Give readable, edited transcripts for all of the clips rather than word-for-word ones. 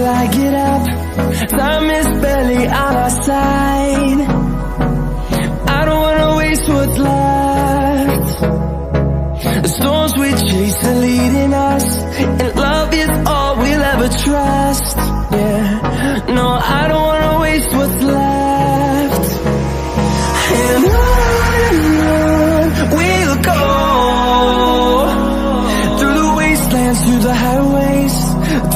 till I get up. Time is barely on our side. I don't wanna waste what's left. The storms we chase are leading us, and love is all we'll ever trust. Yeah, no, I don't wanna waste what's left. And on we'll go, through the wastelands, through the highways,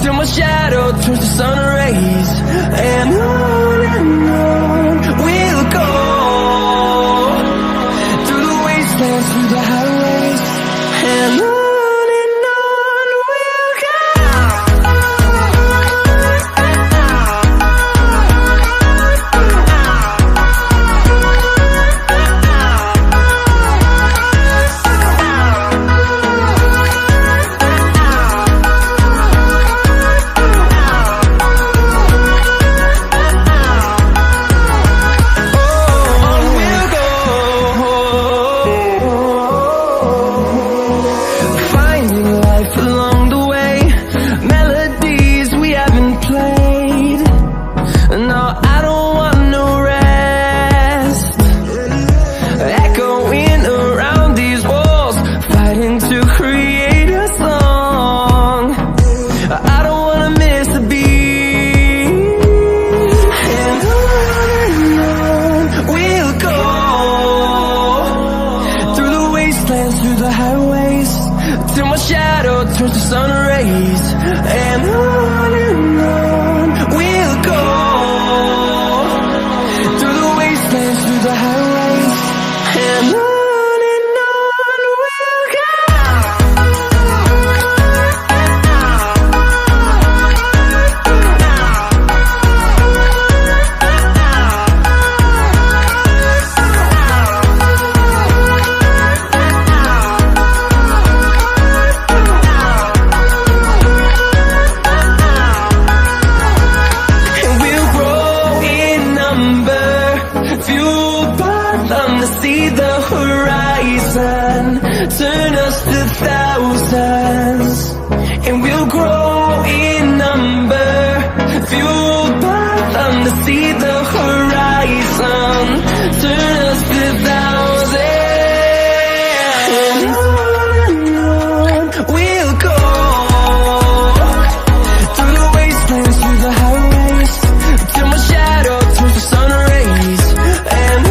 till my shadow turns to sun rays. And on we'll go, through the wastelands, through the highways, and on we'll go. Through the highways, till my shadow turns to sun rays. And on we'll go, through the wastelands, through the highways, and on we'll go. See the horizon, turn us to thousands, and we'll grow in number, fueled by them to see the horizon, turn us to thousands, and on we'll go, through the wastelands, through the highways, till my shadow turns to sun rays. And